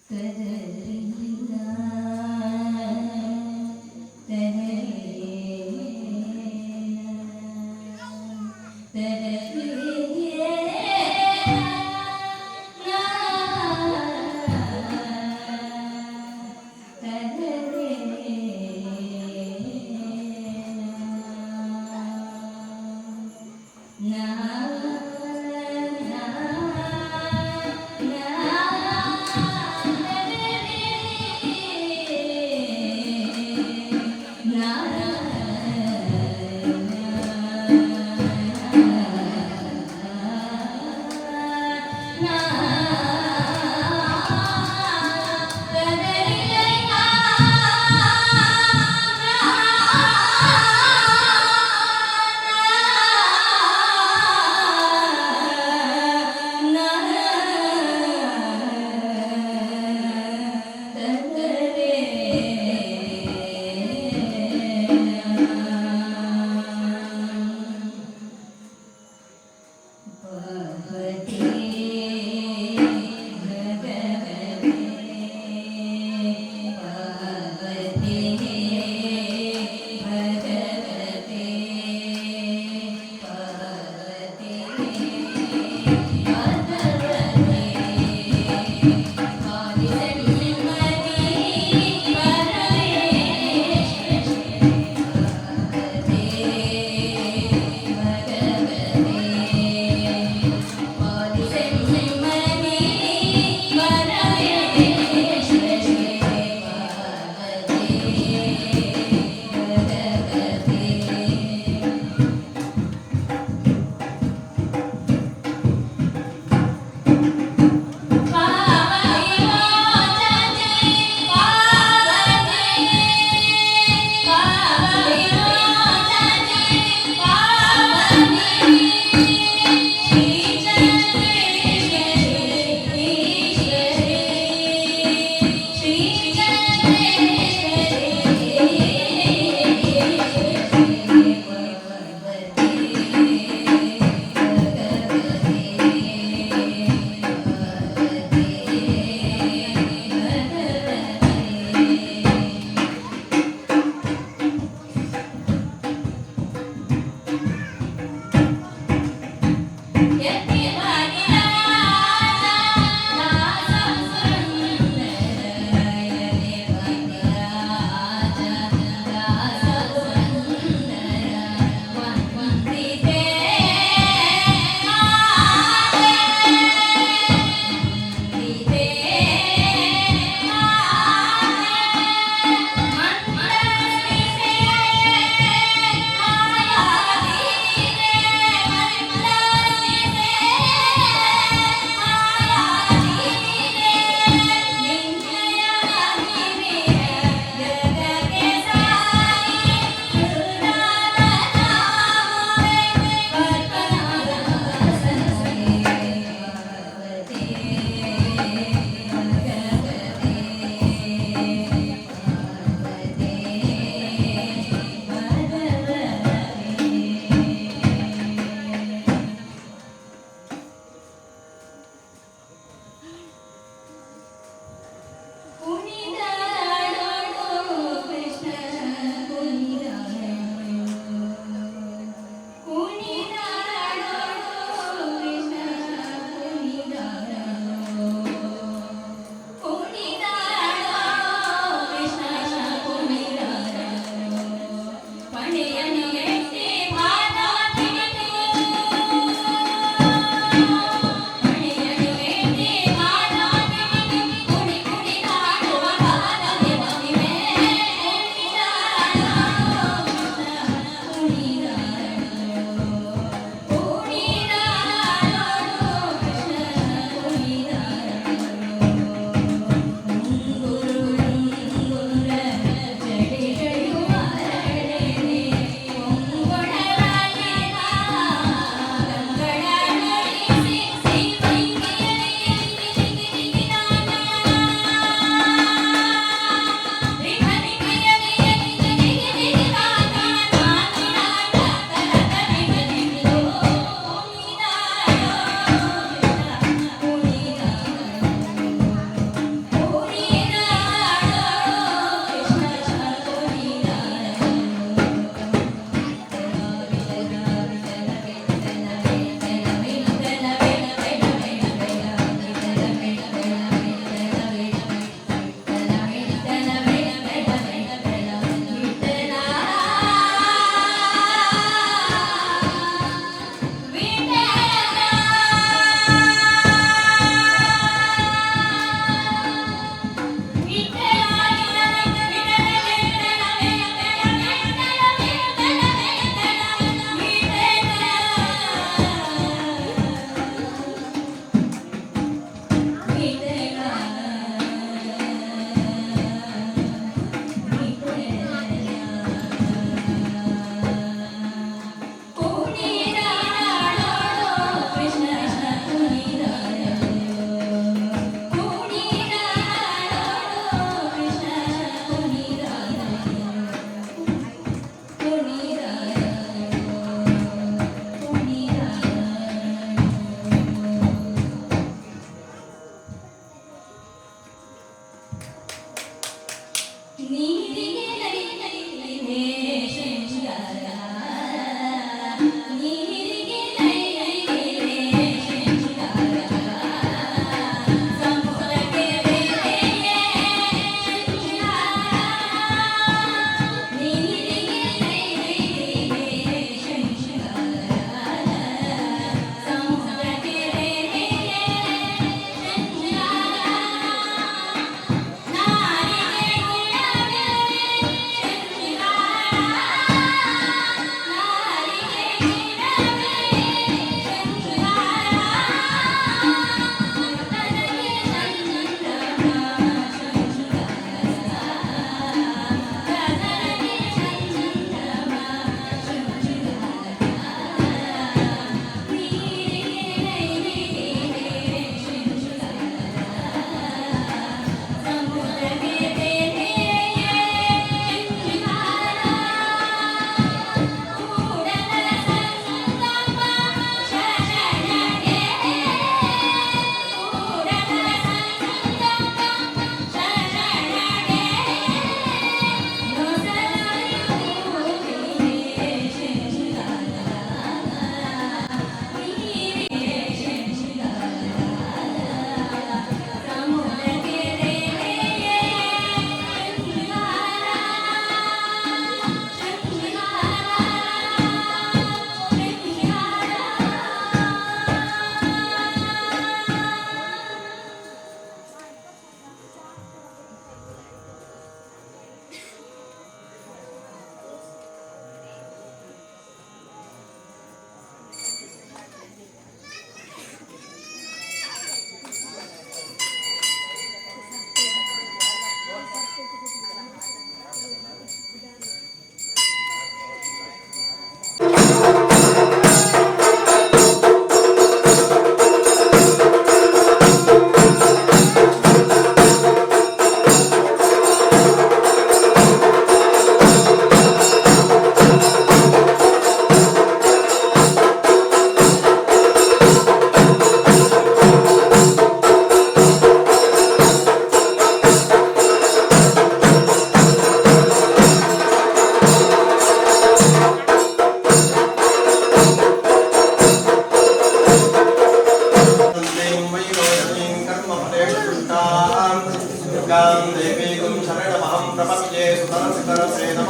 Yeah.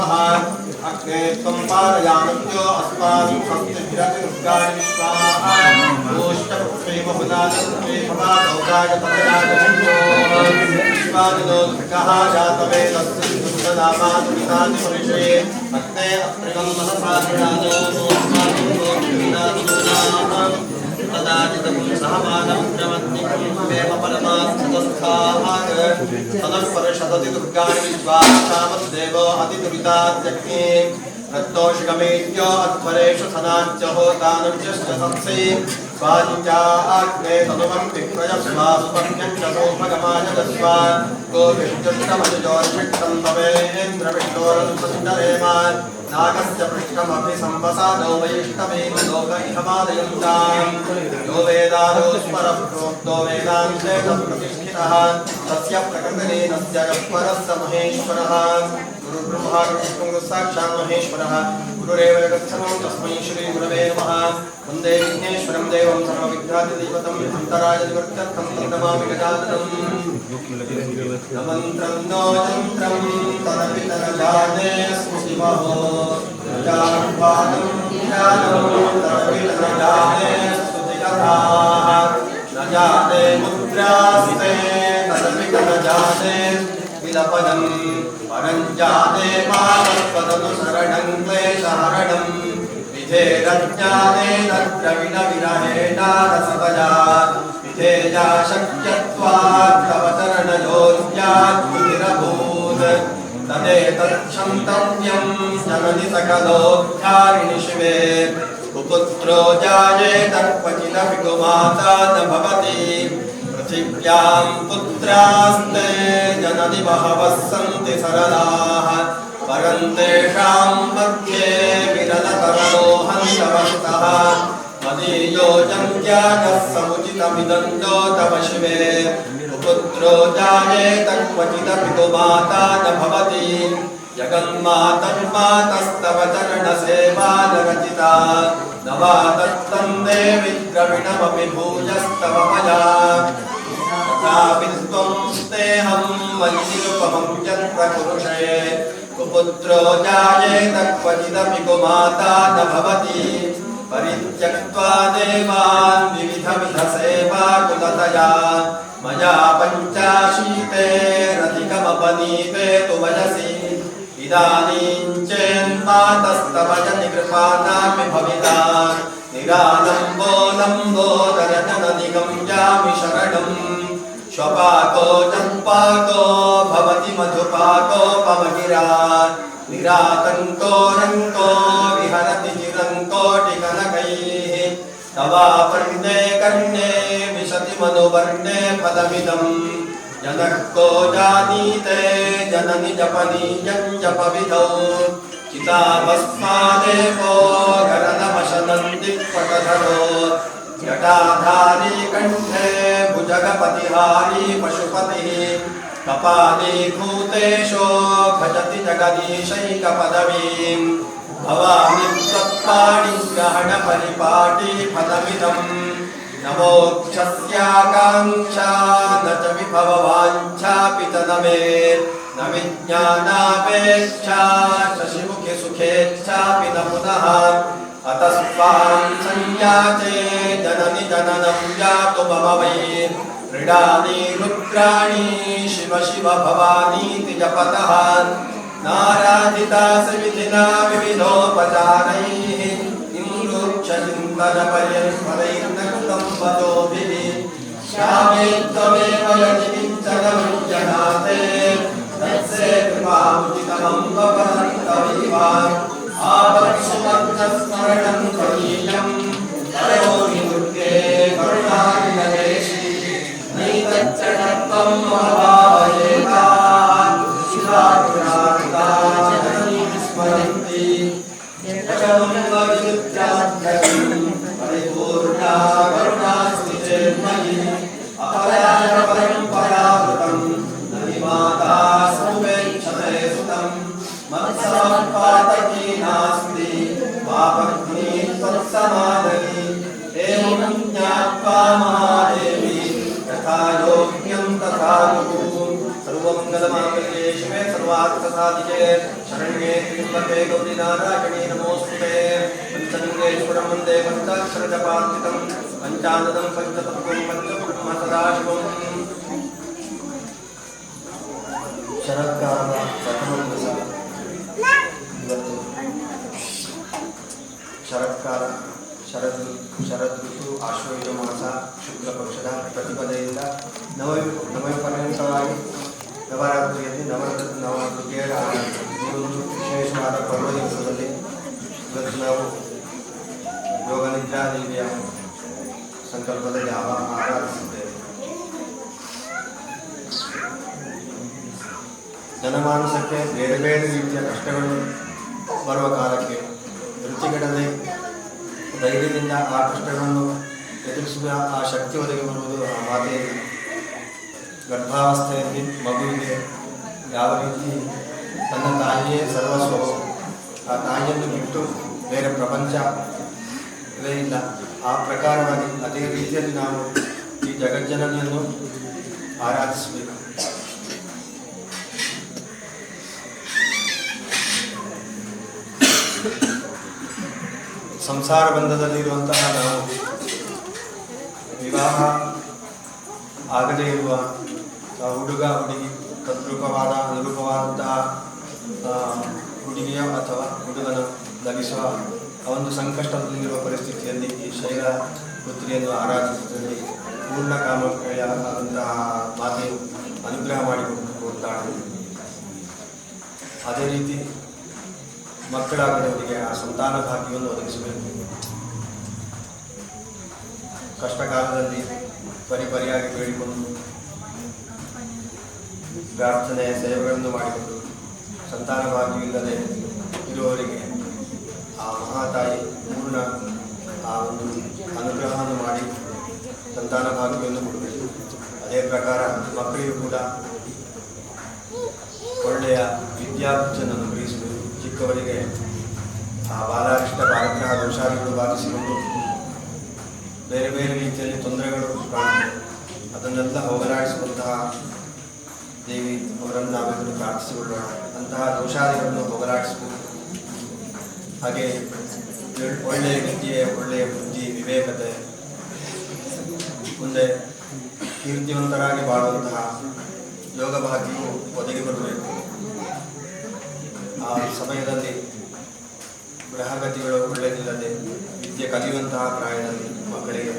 स्वाहा अग्ने त्वं पारयामत्यो अस्मान् स्वस्तिभिरति दुर्गाणि विश्वाः गोष्ठपुष्पैव हुदानन्ते भवादौकाय तथयागच्छन्तो विश्वादिनो दुर्गः जातवेदस्मिन् दुर्गदामातुमितानि पुरुषे अग्ने अत्रिगं मनसा गृणादो तदाचितं सहमानमुद्रमन्निमेव परमार्थतस्थाः तदस्परशतति दुर्गाणि विश्वाक्षामद्देवो अतिदुरितात्यग्ने रत्तोषिकमेत्यो अध्वरेषु सनाच्च होतानुज्यश्च संसि स्वाञ्चाग्ने तनुवं विप्रयस्वासुपन्यं च सोमगमाय दस्वा गोविष्टमनुजोर्षिक्तं तवेन्द्रविष्णोरनुसन्दरेम नागस्य पृष्ठमपि संवसादो वैष्णवेन लोक इहमादयन्ताम् यो वेदादो स्मरः प्रोक्तो वेदान्ते प्रतिष्ठितः तस्य प्रकृतिलीनस्य यः परः स महेश्वरः गुरुर्ब्रह्मा गुरुर्विष्णुः साक्षात् महेश्वरः गुरुरेव जगत्सर्वं तस्मै श्रीगुरवे नमः वन्दे विघ्नेश्वरं देवं सर्वविघ्नादिदैवतं अन्तरायनिवर्त्यर्थं नमामि गजाननम् न मन्त्रं नो यन्त्रं तदपितरजाने स्मृतिमहो न जानपादं ज्ञानं तदपितरजाने स्तुतिकथाः न जाने मुद्रास्ते तदपितरजाने विलपनं परं जाने मानस्पदनुसरणं क्लेशहरणं विधेरज्ञाने द्रविणविरहेण रसवजा विधेया शक्यत्वात् तव चरणयोर्याद्युतिरभूत् तदेतच्छन्तव्यं जननि सकलोद्धारिणि शिवे कुपुत्रो जायेत क्वचिदपि कुमाता न भवति पृथिव्यां पुत्रास्ते जननि बहवः सन्ति सरलाः परं तेषां मध्ये विरलतरणो हन्तवन्तः मदीयो जन्त्यागः समुचितमिदन्तो तव शिवे कुपुत्रो जायेत क्वचिदपि कुमाता न भवति जगन्मातर्मातस्तव चरणसेवा न रचिता न वा तत्तन्दे विद्रविणमपि भूयस्तव मया तथापि त्वं स्तेहं मन्निरुपमं यत्र कुरुषे कुपुत्रो जायेत क्वचिदपि कुमाता न भवति परित्यक्त्वा देवान् विविधविधसेवाकुलतया मया पञ्चाशीतेरधिकमपनीते तु वयसि इदानीं चेन्मातस्तव जनिकृपानापि भविता निरालम्बोलम्बोदरजननिगं यामि शरणं श्वपाको जन्पाको भवति मधुपाकोपमगिरा निरातङ्को रङ्को विहरति चिरङ्कोटिकनकैः तवापर्णे कर्णे विशति मनुवर्णे फलमिदम् जनः को जानीते जननि जपनीयं जपविधौ चिताभस्मादेवो गरलमशनन्दिक्पटधरो जटाधारी कण्ठे भुजगपतिहारी पशुपतिः कपाली भूतेशो भजति जगदीशैकपदवीं भवामि त्वत्पाणिग्रहणपरिपाटी फलमिदम् न मोक्षस्याकाङ्क्षा न च विभववाञ्छापि तदमे न विज्ञानापेक्षा शशिमुखे सुखेच्छापि न पुनः अतस्त्वां संयाचे जननि जननं यातु मम वै मृडानि रुद्राणि शिव शिव भवानीति जपतः नाराधिता सविधिना विविधोपचारैः इंद्रोक्षचिन्तनपर्यस्मरैर्न कृतं वचोभिः श्यामे त्वमेव यदि किञ्चनमुज्जनाते तत्से कृपामुचितमं वपरन्तविवा आपत्सुमग्नस्मरणं त्वदीयं करोमि दुर्गे करुणानिलयेशि नैतच्चरणत्वं महाभावयेता शिवाकृणाकृता जननी स्मरन्ति यच्चमुपविद्याद्यं परिपूर्णा करुणास्ति चेन्मयि अपराय परम्परावृतं ननि माता सुवेक्षते सुतं मत्समपातकी नास्ति पापग्नि त्वत्समादनि एवं ज्ञात्वा महादेवी यथा योग्यं तथा कुरु सर्वं सर्वमङ्गलमाङ्गल्ये शिवे सर्वार्थसाधिके शरण्ये त्र्यम्बके गौरी नारायणे नमोऽस्तुते पञ्चलिङ्गेश्वरं वन्दे पञ्चाक्षरजपार्थितं पञ्चाननं पञ्चतत्त्वं पञ्चब्रह्म सदाशिवम् ಶರತ್ಕಾಲದ ಪ್ರಥಮ ದಿವಸ ಇವತ್ತು. ಶರತ್ಕಾಲ ಶರದ್ ಋತು ಆಶ್ವಯುಜ ಮಾಸ ಶುಕ್ಲ ಪಕ್ಷದ ಪ್ರತಿಪದೆಯಿಂದ ನವಮಿ-ಪರ್ಯಂತವಾಗಿ ನವರಾತ್ರಿಯಲ್ಲಿ ನವದುರ್ಗೆಯರ ಈ ಒಂದು ವಿಶೇಷವಾದ ಪರ್ವ ದಿವಸದಲ್ಲಿ ಇವತ್ತು ನಾವು ಯೋಗನಿದ್ರಾ ದೇವಿಯ ಸಂಕಲ್ಪದಲ್ಲಿ ಆರಾಧಿಸಿದ್ದೇವೆ. ಜನಮಾನಸಕ್ಕೆ ಬೇರೆ ಬೇರೆ ರೀತಿಯ ಕಷ್ಟಗಳು ಬರುವ ಕಾಲಕ್ಕೆ ಧೃತಿಗೆಡದೆ ಧೈರ್ಯದಿಂದ ಆ ಕಷ್ಟಗಳನ್ನು ಎದುರಿಸುವ ಆ ಶಕ್ತಿ ಒದಗಿ ಬರುವುದು ಆ ಮಾತೆಯಲ್ಲಿ. ಗರ್ಭಾವಸ್ಥೆಯಲ್ಲಿ ಮಗುವಿಗೆ ಯಾವ ರೀತಿ ತನ್ನ ತಾಯಿಯೇ ಸರ್ವಸ್ವವು, ಆ ತಾಯಿಯನ್ನು ಬಿಟ್ಟು ಬೇರೆ ಪ್ರಪಂಚವೇ ಇಲ್ಲ, ಆ ಪ್ರಕಾರವಾಗಿ ಅದೇ ರೀತಿಯಲ್ಲಿ ನಾವು ಈ ಜಗಜ್ಜನನಿಯನ್ನು ಆರಾಧಿಸಬೇಕು. ಸಂಸಾರ ಬಂಧದಲ್ಲಿರುವಂತಹ ನಾವು ವಿವಾಹ ಆಗದೇ ಇರುವ ಹುಡುಗ ಹುಡುಗಿ ತದ್ರೂಪವಾದ ಅನುರೂಪವಾದಂತಹ ಹುಡುಗಿಯ ಅಥವಾ ಹುಡುಗನ ಲಭಿಸುವ ಒಂದು ಸಂಕಷ್ಟದಲ್ಲಿರುವ ಪರಿಸ್ಥಿತಿಯಲ್ಲಿ ಈ ಶೈಲ ಪುತ್ರಿಯನ್ನು ಆರಾಧಿಸುವುದರಲ್ಲಿ ಪೂರ್ಣ ಕಾಮಕ್ರಿಯಾದಂತಹ ಮಾತೆಯು ಅನುಗ್ರಹ ಮಾಡಿಕೊಡುತ್ತಾಳೆ. ಅದೇ ರೀತಿ ಮಕ್ಕಳಾಗದವರಿಗೆ ಆ ಸಂತಾನ ಭಾಗ್ಯವನ್ನು ಒದಗಿಸಬೇಕು. ಕಷ್ಟಕಾಲದಲ್ಲಿ ಪರಿಪರಿಯಾಗಿ ಬೇಡಿಕೊಂಡು ಪ್ರಾರ್ಥನೆಯ ಸೇವೆಗಳನ್ನು ಮಾಡಿಕೊಂಡು ಸಂತಾನ ಭಾಗ್ಯವಿಲ್ಲದೆ ಇರುವವರಿಗೆ ಆ ಮಹಾತಾಯಿ ಪೂರ್ಣ ಆ ಒಂದು ಅನುಗ್ರಹವನ್ನು ಮಾಡಿ ಸಂತಾನ ಭಾಗ್ಯವನ್ನು ಕೊಡಬೇಕು. ಅದೇ ಪ್ರಕಾರ ಮಕ್ಕಳಿಗೂ ಕೂಡ ಒಳ್ಳೆಯ ವಿದ್ಯಾಭ್ಯಾಸವನ್ನು ಅನುಗ್ರಹಿಸಬೇಕು. ಚಿಕ್ಕವರಿಗೆ ಆ ಬಾಲಾರಿಷ್ಟ ಬಾಲಗ್ರಹ ದೋಷಾದಿಗಳು ಬಾಧಿಸಿಕೊಂಡು ಬೇರೆ ಬೇರೆ ರೀತಿಯಲ್ಲಿ ತೊಂದರೆಗಳು ಕಾಣುತ್ತವೆ. ಅದನ್ನೆಲ್ಲ ಹೋಗಲಾಡಿಸುವಂತಹ ದೇವಿ ಅವರನ್ನು ನಾವೆಲ್ಲರೂ ಪ್ರಾರ್ಥಿಸಿಕೊಳ್ಳೋಣ. ಅಂತಹ ದೋಷಾದಿಗಳನ್ನು ಹೋಗಲಾಡಿಸಬೇಕು. ಹಾಗೆ ಒಳ್ಳೆಯ ವಿದ್ಯೆ, ಒಳ್ಳೆಯ ಬುದ್ಧಿ, ವಿವೇಕತೆ, ಮುಂದೆ ಕೀರ್ತಿವಂತರಾಗಿ ಬಾಳುವಂತಹ ಯೋಗ ಭಾಗ್ಯವು ಒದಗಿ ಬರಬೇಕು. ಆ ಸಮಯದಲ್ಲಿ ಗ್ರಹಗತಿಗಳು ಒಳ್ಳೆಯದಿಲ್ಲದೆ ವಿದ್ಯೆ ಕಲಿಯುವಂತಹ ಪ್ರಾಯದಲ್ಲಿ ಮಕ್ಕಳಿಗೆ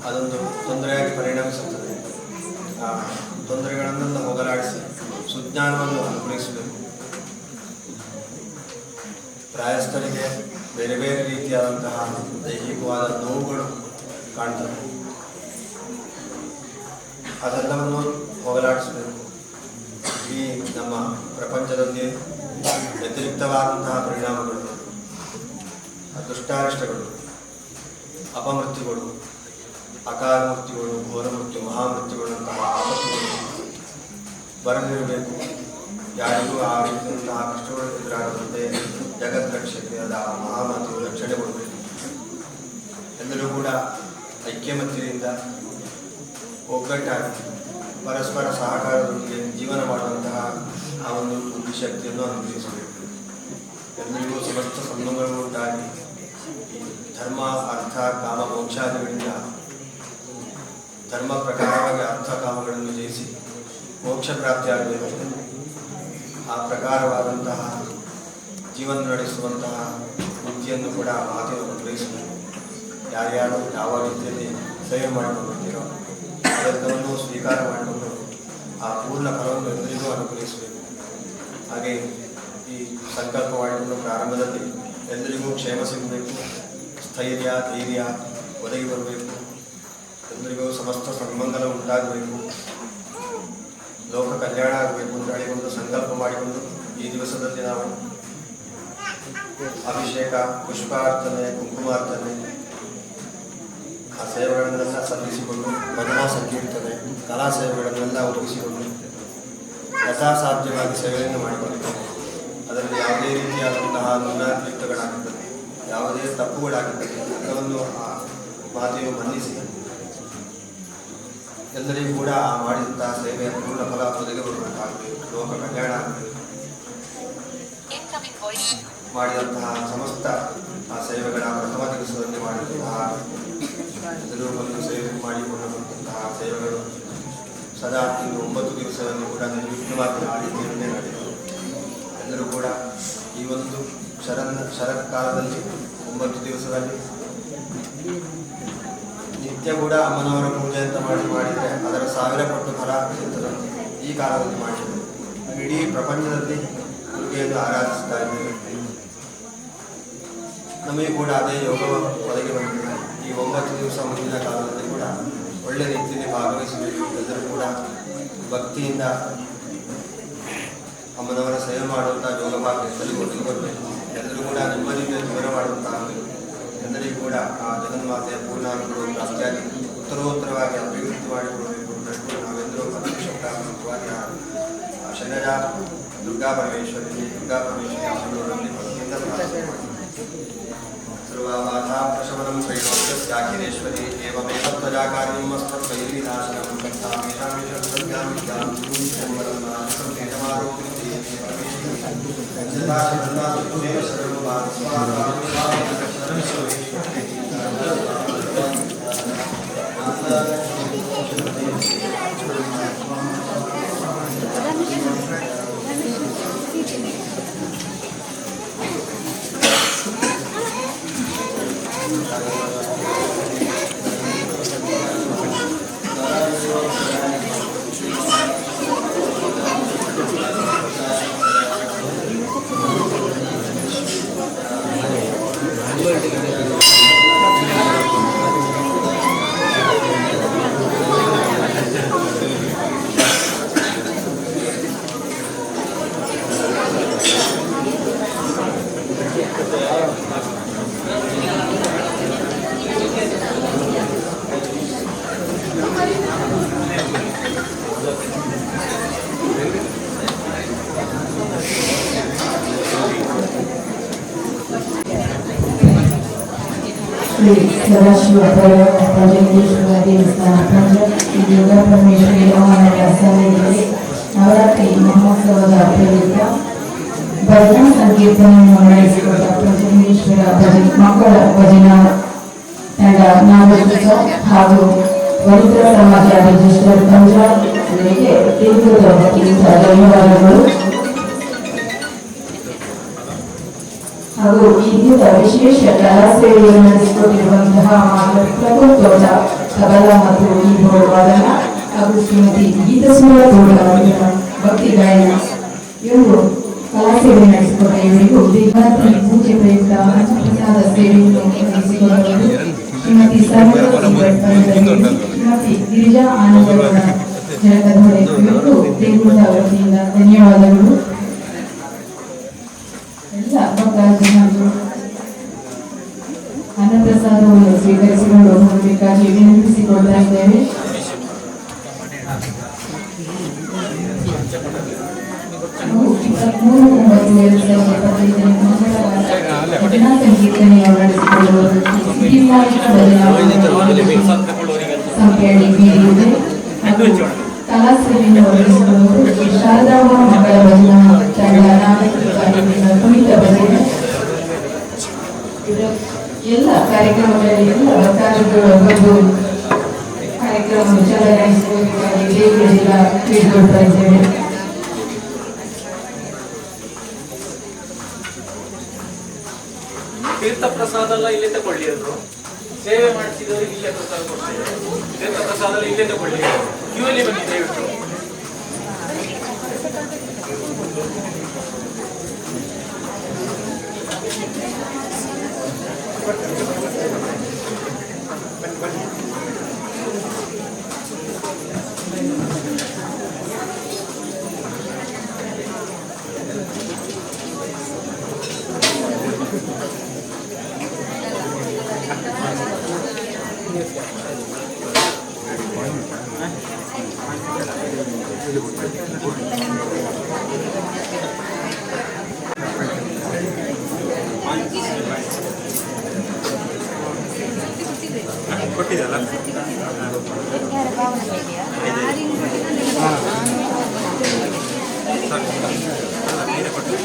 ಅದೊಂದು ತೊಂದರೆಯಾಗಿ ಪರಿಣಮಿಸುತ್ತದೆ. ಆ ತೊಂದರೆಗಳನ್ನೆಲ್ಲ ಹೋಗಲಾಡಿಸಿ ಸುಜ್ಞಾನವನ್ನು ಅನುಗ್ರಹಿಸಬೇಕು. ಪ್ರಾಯಸ್ಥರಿಗೆ ಬೇರೆ ಬೇರೆ ರೀತಿಯಾದಂತಹ ದೈಹಿಕವಾದ ನೋವುಗಳು ಕಾಣ್ತವೆ. ಅದೆಲ್ಲವನ್ನು ಹೋಗಲಾಡಿಸಬೇಕು. ಈ ನಮ್ಮ ಪ್ರಪಂಚದಲ್ಲಿ ವ್ಯತಿರಿಕ್ತವಾದಂತಹ ಪರಿಣಾಮಗಳು, ದುಷ್ಟಾರಿಷ್ಟಗಳು, ಅಪಮೃತ್ಯುಗಳು, ಅಕಾಲ ಮೃತ್ಯುಗಳು, ಘೋರ ಮೃತ್ಯು, ಮಹಾಮೃತ್ಯುಗಳಂತಹ ಆಪತ್ತುಗಳು ಬರದಿರಬೇಕು. ಯಾರಿಗೂ ಆ ರೀತಿಯಂತಹ ಕಷ್ಟಗಳು ಎದುರಾಗದಂತೆ ಜಗದ್ರಕ್ಷತೆಯಾದ ಮಹಾಮಾತೆಯು ರಕ್ಷಣೆ ಕೊಡಬೇಕು. ಎಲ್ಲರೂ ಕೂಡ ಐಕ್ಯಮತ್ಯದಿಂದ ಒಗ್ಗಟ್ಟಾಗಿ ಪರಸ್ಪರ ಸಹಕಾರದೊಂದಿಗೆ ಜೀವನ ಮಾಡುವಂತಹ ಆ ಒಂದು ಬುದ್ಧಿಶಕ್ತಿಯನ್ನು ಅನುಗ್ರಹಿಸಬೇಕು. ಎಲ್ಲರಿಗೂ ಸಮಸ್ತ ಸಂಬಂಧಗಳು ಉಂಟಾಗಿ ಧರ್ಮ, ಅರ್ಥ, ಕಾಮ, ಮೋಕ್ಷಾದಿಗಳಿಂದ ಧರ್ಮ ಪ್ರಕಾರವಾಗಿ ಅರ್ಥ ಕಾಮಗಳನ್ನು ಜಯಿಸಿ ಮೋಕ್ಷ ಪ್ರಾಪ್ತಿಯಾಗಬೇಕು. ಆ ಪ್ರಕಾರವಾದಂತಹ ಜೀವನ ನಡೆಸುವಂತಹ ಬುದ್ಧಿಯನ್ನು ಕೂಡ ಮಾತೆಯನ್ನು ಅನುಗ್ರಹಿಸಬೇಕು. ಯಾರ್ಯಾರು ಯಾವ ರೀತಿಯಲ್ಲಿ ಸೇವೆ ಮಾಡಿಕೊಂಡಿರೋ ಅದೆಲ್ಲವನ್ನು ಸ್ವೀಕಾರ ಮಾಡಿಕೊಂಡು ಆ ಪೂರ್ಣ ಫಲವನ್ನು ಎಲ್ಲರಿಗೂ ಅನುಗ್ರಹಿಸಬೇಕು. ಹಾಗೆ ಈ ಸಂಕಲ್ಪ ಮಾಡಿಕೊಂಡು ಪ್ರಾರಂಭದಲ್ಲಿ ಎಲ್ಲರಿಗೂ ಕ್ಷೇಮ ಸಿಗಬೇಕು, ಸ್ಥೈರ್ಯ, ಧೈರ್ಯ ಒದಗಿ ಬರಬೇಕು, ಎಲ್ಲರಿಗೂ ಸಮಸ್ತ ಸನ್ಮಂಗಲ ಉಂಟಾಗಬೇಕು, ಲೋಕ ಕಲ್ಯಾಣ ಆಗಬೇಕು ಅಂತ ಹೇಳಿಕೊಂಡು ಸಂಕಲ್ಪ ಮಾಡಿಕೊಂಡು ಈ ದಿವಸದಲ್ಲಿ ನಾವು ಅಭಿಷೇಕ, ಪುಷ್ಪಾರ್ಚನೆ, ಕುಂಕುಮಾರ್ಚನೆ ಆ ಸೇವೆಗಳನ್ನೆಲ್ಲ ಸಲ್ಲಿಸಿಕೊಂಡು ಭಜನಾ ಸಂಕೀರ್ತನೆ, ಕಲಾ ಸೇವೆಗಳನ್ನೆಲ್ಲ ಒದಗಿಸಿಕೊಂಡು ಯಥಾಸಾಧ್ಯವಾಗಿ ಸೇವೆಯನ್ನು ಮಾಡಿಕೊಂಡಿದ್ದೇವೆ. ಅದರಲ್ಲಿ ಯಾವುದೇ ರೀತಿಯಾದಂತಹ ನ್ಯೂನಾತಿರಿಕ್ತಗಳಾಗುತ್ತದೆ, ಯಾವುದೇ ತಪ್ಪುಗಳಾಗುತ್ತದೆ, ಎಲ್ಲವನ್ನು ಆ ಮಾತೆಯು ಮನ್ನಿಸಿ ಎಲ್ಲರಿಗೂ ಕೂಡ ಮಾಡಿದಂತಹ ಸೇವೆಯ ಪೂರ್ಣ ಫಲ ಒದಗಿ ಬರುವಂತಾಗಬೇಕು, ಲೋಕ ಕಲ್ಯಾಣ ಆಗಬೇಕು. ಮಾಡಿದಂತಹ ಸಮಸ್ತ ಸೇವೆಗಳ ಪ್ರಥಮ ದಿವಸದಲ್ಲಿ ಮಾಡಿದಂತಹ ಎಲ್ಲರೂ ಬಂದು ಸೇವೆ ಮಾಡಿಕೊಂಡಂತಹ ಸೇವೆಗಳು ಸದಾ ಇಂದು 9 ದಿವಸದಲ್ಲಿ ಕೂಡ ನಿರ್ವಿಘ್ನವಾಗಿ ಆ ರೀತಿಯಲ್ಲೇ ನಡೆದರು. ಎಲ್ಲರೂ ಕೂಡ ಈ ಒಂದು ಶರತ್ಕಾಲದಲ್ಲಿ 9 ದಿವಸದಲ್ಲಿ ನಿತ್ಯ ಕೂಡ ಅಮ್ಮನವರ ಪೂಜೆ ಅಂತ ಮಾಡಿದರೆ ಅದರ 1000 ಪಟ್ಟು ಫಲ ಸಿಗ್ತದೆ. ಈ ಕಾಲದಲ್ಲಿ ಮಾಡಿದರೆ ಇಡೀ ಪ್ರಪಂಚದಲ್ಲಿ ದುರ್ಗೆಯನ್ನು ಆರಾಧಿಸ್ತಾ ಇದ್ದೇವೆ. ನಮಗೆ ಕೂಡ ಅದೇ ಯೋಗ ಒದಗಿ ಬಂದಿದೆ. ಈ 9 ದಿವಸ ಮುಂದಿನ ಕಾಲದಲ್ಲಿ ಕೂಡ ಒಳ್ಳೆ ರೀತಿಯಲ್ಲಿ ಭಾಗವಹಿಸಬೇಕು. ಎಲ್ಲರೂ ಕೂಡ ಭಕ್ತಿಯಿಂದ ಅಮ್ಮನವರ ಸೇವೆ ಮಾಡುವಂಥ ಯೋಗ ಭಾಗದಲ್ಲಿ ಒದಗಿ ಬರಬೇಕು. ಎಲ್ಲರೂ ಕೂಡ ನೆಮ್ಮದಿಯಿಂದ ಜೀವನ ಮಾಡುವಂತಾಗಬೇಕು. ಎಲ್ಲರಿಗೂ ಕೂಡ ಆ ಜಗನ್ಮಾತೆಯ ಪೂರ್ಣಾನುಗಳು ಪ್ರಾಪ್ತಿಯಾಗಿ ಉತ್ತರೋತ್ತರವಾಗಿ ಅಭಿವೃದ್ಧಿ ಮಾಡಿಕೊಡಬೇಕು ಅನ್ನಷ್ಟು ನಾವೆಲ್ಲರೂ ಪ್ರತಿಷ್ಠಾತ್ಮಕವಾಗಿ ಶನರ ದುರ್ಗಾ ಪರಮೇಶ್ವರಿ ಅಮ್ಮನವರಲ್ಲಿ ಭಕ್ತಿಯಿಂದ ಪ್ರಾರ್ಥನೆ ಸರ್ವಬಾಧಾ ಪ್ರಶಮನಂ ತ್ರೈಲೋಕ್ಯಸ್ಯಾಖಿಲೇಶ್ವರಿ ಏವಮೇವ ತ್ವಜಾ ಕಾರ್ಯಂ ಅಸ್ಮದ್ವೈರಿನಾಶನಂ ಕರ್ತಾಮೇಷಾಮೇಷ ಸಂಜ್ಞಾಂ ವಿದ್ಯಾಂ ಶ್ರೀ ಸದಾಶಿವ ಭಜನೇಶ್ವರ ದೇವಸ್ಥಾನ ಶ್ರೀ ದುರ್ಗಾ ಪರಮೇಶ್ವರಿ ಅಮ್ಮನವರ ಸನ್ನಿಧಿಯಲ್ಲಿ ನವರಾತ್ರಿ ಮಹೋತ್ಸವದ ಪ್ರಯುಕ್ತ ಭಜನಾ ಸಂಕೀರ್ತನೆಯನ್ನು ನಡೆಸಿಕೊಟ್ಟ ಭಜನೇಶ್ವರ ಮಕ್ಕಳ ಭಜನಾ ತಂಡ ನಾಗರಿಕ ಹಾಗೂ ವನಿತಾ ಸಮಾಜ ರಿಜಿಸ್ಟರ್ ಪಂಜಾಬ್ ಅವರಿಗೆ ತೀವ್ರ ವತಿಯಿಂದ ಧನ್ಯವಾದಗಳು ಹಾಗೂ ಈ ದಿನ ವಿಶೇಷ ಕಲಾ ಸೇವೆಯನ್ನು ನಡೆಸಿಕೊಟ್ಟಿರುವಂತಹ ಪ್ರಭುತ್ವದ ತಬಲಾ ಮತ್ತು ಕೀಬೋರ್ಡ್ ವಾದನ ಹಾಗೂ ಶ್ರೀಮತಿ ಗೀತಸುರ ಅವರ ಭಕ್ತಿ ಗಾಯನ ಇವರು ಕಲಾ ಸೇವೆ ನಡೆಸಿಕೊಟ್ಟ ಇವರಿಗೂ ನವರಾತ್ರಿ ಪೂಜೆ ಪ್ರಯುಕ್ತ ಅನ್ನಪ್ರಸಾದ ಸೇವೆಯನ್ನು ನಡೆಸಿಕೊಟ್ಟವರು ಶ್ರೀಮತಿ ಶ್ರೀಮತಿ ಗಿರಿಜಾ ಆನಂದಗೌಡ ಜನಕಧೋಳೆ ಇವರಿಗೂ ದೇಗುಲದ ವತಿಯಿಂದ ಧನ್ಯವಾದಗಳು. ಎಲ್ಲ ಭಕ್ತಾದಿಗಳು ಅನ್ನಪ್ರಸಾದವನ್ನು ಸ್ವೀಕರಿಸಿಕೊಂಡು ಹೋಗಬೇಕಾಗಿ ವಿನಂತಿಸಿಕೊಳ್ತಾ ಇದ್ದೇವೆ. ಭಜನಾ ಸಂಕೀರ್ತನೆಯನ್ನು ನಡೆಸಿಕೊಳ್ಳುವುದು ಸಂಖ್ಯೆಯಲ್ಲಿ ಬೀರಿದೆ ಹಾಗೂ ಕಲಾ ಸೇವೆಯನ್ನು ಒದಗಿಸಿಕೊಳ್ಳುವುದು ಶಾರದಾಂಬ ಮಕ್ಕಳ ಭಜನಾ ತಂಡ ಕುಣಿತ ಭಜನೆ ಎಲ್ಲ ಕಾರ್ಯಕ್ರಮಗಳಲ್ಲಿ ಎಲ್ಲ ಭಕ್ತಾದಿಗಳು ಬಂದು ಕಾರ್ಯಕ್ರಮವನ್ನು ಚೆನ್ನಾಗಿ ದೇವರಿಗೆಲ್ಲ ಕೇಳಿಕೊಳ್ತಾ ಇದ್ದೇವೆ. ತೀರ್ಥ ಪ್ರಸಾದ ಎಲ್ಲ ಇಲ್ಲೇ ತಗೊಳ್ಳಿ, ಅವರು ಸೇವೆ ಮಾಡಿಸಿದವರು ಇಲ್ಲೇ ಪ್ರಸಾದ ಕೊಡ್ತಾರೆ. ತೀರ್ಥ ಪ್ರಸಾದ ಎಲ್ಲ ಇಲ್ಲೇ ತಗೊಳ್ಳಿ, ಕ್ಯೂಲಿ ಬನ್ನಿ ದಯವಿಟ್ಟು. ಕೊಟ್ಟಿದ್ದಲ್ಲ ಬೇರೆ ಯಾರಿಗೆ ಕೊಟ್ಟಿಲ್ಲ.